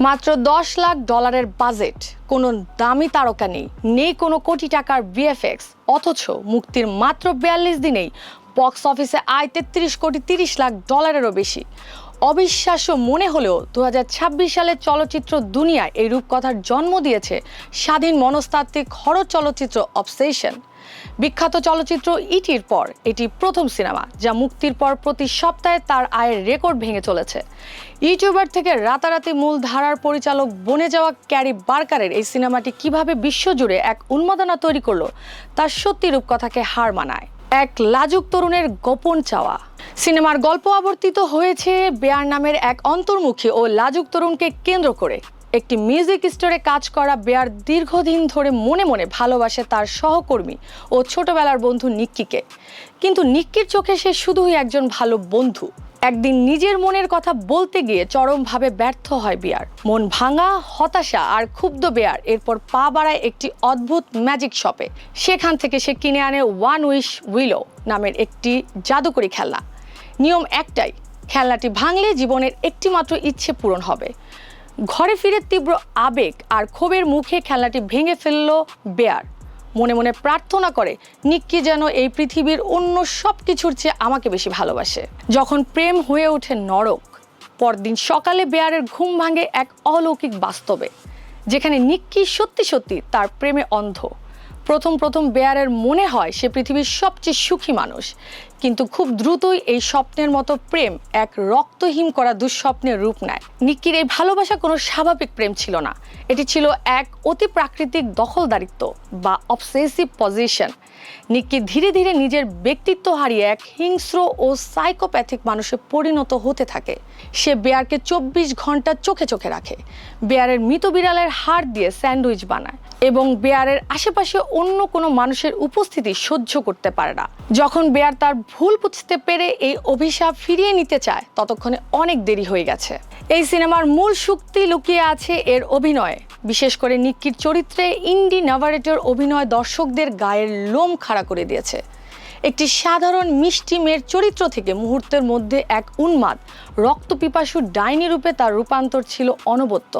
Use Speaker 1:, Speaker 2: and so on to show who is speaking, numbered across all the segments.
Speaker 1: মাত্র $10 লাখ বাজেট, কোনো দামি তারকা নেই, নেই কোনো কোটি টাকার ভিএফএক্স, অথচ মুক্তির মাত্র 42 দিনেই বক্স অফিসে আয় $33.30 কোটি বেশি। অবিশ্বাস্য মনে হলেও 2026 সালে চলচ্চিত্র দুনিয়ায় এই রূপকথার জন্ম দিয়েছে স্বাধীন মনস্তাত্ত্বিক হরর চলচ্চিত্র অবসেশন। বিখ্যাত চলচ্চিত্র ইটির পর এটি প্রথম সিনেমা যা মুক্তির পর প্রতি সপ্তাহে তার আয়ের রেকর্ড ভেঙে চলেছে। ইউটিউবার থেকে রাতারাতি মূল ধারার পরিচালক বনে যাওয়া ক্যারি বার্কারের এই সিনেমাটি কিভাবে বিশ্বজুড়ে এক উন্মাদনা তৈরি করলো তার সত্যি রূপকথাকে হার মানায়। এক লাজুক তরুণের গোপন চাওয়া। সিনেমার গল্প আবর্তিত হয়েছে বেয়ার নামের এক অন্তর্মুখী ও লাজুক তরুণকে কেন্দ্র করে। একটি মিউজিক স্টোরে কাজ করা বেয়ার দীর্ঘদিন ধরে মনে মনে ভালোবাসে তার সহকর্মী ও ছোটবেলার বন্ধু নিক্কিকে, কিন্তু নিক্কির চোখে সে শুধুই একজন ভালো বন্ধু। একদিন নিজের মনের কথা বলতে গিয়ে চরমভাবে ব্যর্থ হয় বেয়ার। মন ভাঙা, হতাশা আর ক্ষুব্ধ বেয়ার এরপর পা বাড়ায় একটি অদ্ভুত ম্যাজিক শপে। সেখান থেকে সে কিনে আনে ওয়ান উইশ উইলো নামের একটি জাদুকরি খেলনা। নিয়ম একটাই, খেলনাটি ভাঙলে জীবনের একটি মাত্র ইচ্ছে পূরণ হবে। ঘরে ফিরে তীব্র আবেগ আর ক্ষোভের মুখে খেলনাটি ভেঙে ফেলল বেয়ার। মনে মনে প্রার্থনা করে নিক্কি যেন এই পৃথিবীর অন্য সব কিছুর চেয়ে আমাকে বেশি ভালোবাসে। যখন প্রেম হয়ে ওঠে নরক, পরদিন সকালে বেয়ারের ঘুম ভাঙে এক অলৌকিক বাস্তবে, যেখানে নিক্কি সত্যি সত্যি তার প্রেমে অন্ধ। প্রথম বেয়ারের মনে হয় সে পৃথিবীর সবচেয়ে সুখী মানুষ, কিন্তু খুব দ্রুতই এই স্বপ্নের মতো প্রেম এক রক্তহীন করা দুঃস্বপ্নের রূপ নেয়। নিক্কির এই ভালোবাসা কোনো স্বাভাবিক প্রেম ছিল না, এটি ছিল এক অতি প্রাকৃতিক দখলদারিত্ব বা অবসেসিভ পজিশন। নিক্কি ধীরে ধীরে নিজের ব্যক্তিত্ব হারিয়ে এক হিংস্র ও সাইকোপ্যাথিক মানুষে পরিণত হতে থাকে। সে বেয়ারকে 24 ঘন্টা চোখে চোখে রাখে, বেয়ারের মৃত বিড়ালের হাড় দিয়ে স্যান্ডউইচ বানায় এবং বেয়ারের আশেপাশে অন্য কোনো মানুষের উপস্থিতি সহ্য করতে পারে না। যখন বেয়ার তার ভুল বুঝতে পেরে এই অভিশাপ ফিরিয়ে নিতে চায়, ততক্ষণে অনেক দেরি হয়ে গেছে। এই সিনেমার মূল শক্তি লুকিয়ে আছে এর অভিনয়ে, বিশেষ করে নিক্কির চরিত্রে ইন্ডি নাভারেটর অভিনয় দর্শকদের গায়ের লোম খাড়া করে দিয়েছে। একটি সাধারণ মিষ্টি মেয়ের চরিত্র থেকে মুহূর্তের মধ্যে এক উন্মাদ রক্তপিপাসু ডাইনি রূপে তার রূপান্তর ছিল অনবদ্য।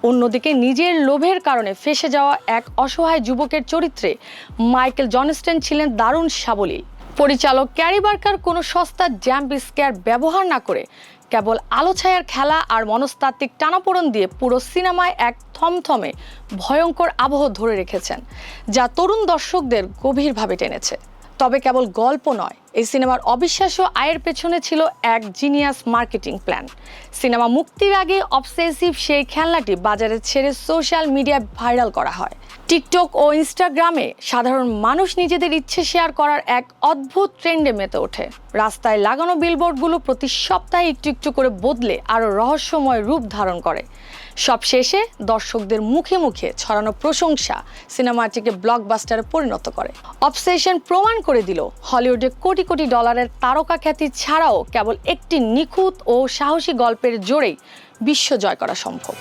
Speaker 1: অন্যদিকে নিজের লোভের কারণে ফেঁসে যাওয়া এক অসহায় যুবকের চরিত্রে মাইকেল জনস্টন ছিলেন দারুণ সাবলীল। পরিচালক ক্যারি বার্কার কোনো সস্তা জাম্প স্কেয়ার ব্যবহার না করে কেবল আলো ছায়ার খেলা আর মনস্তাত্ত্বিক টানাপোড়েন দিয়ে পুরো সিনেমায় এক থমথমে ভয়ঙ্কর আবহ ধরে রেখেছেন, যা তরুণ দর্শকদের গভীরভাবে টেনেছে। তবে কেবল গল্প নয়, এই সিনেমার অবিশ্বাস্য আয়ের পেছনে ছিল এক জিনিয়াস মার্কেটিং প্ল্যান। সিনেমা মুক্তির আগে অবসেসিভ সেই খেলনাটি বাজারে ছেড়ে সোশ্যাল মিডিয়ায় ভাইরাল করা হয়। টিকটক ও ইনস্টাগ্রামে সাধারণ মানুষ নিজেদের ইচ্ছে শেয়ার করার এক অদ্ভুত ট্রেন্ডে মেতে ওঠে। রাস্তায় লাগানো বিলবোর্ডগুলো প্রতি সপ্তাহে একটু একটু করে বদলে আরও রহস্যময় রূপ ধারণ করে। সব শেষে দর্শকদের মুখে মুখে ছড়ানো প্রশংসা সিনেমাটিকে ব্লকবাস্টারে পরিণত করে। অবসেশন প্রমাণ করে দিল হলিউডে কোটি কোটি ডলারের তারকা খ্যাতি ছাড়াও কেবল একটি নিখুঁত ও সাহসী গল্পের জোরেই বিশ্ব জয় করা সম্ভব।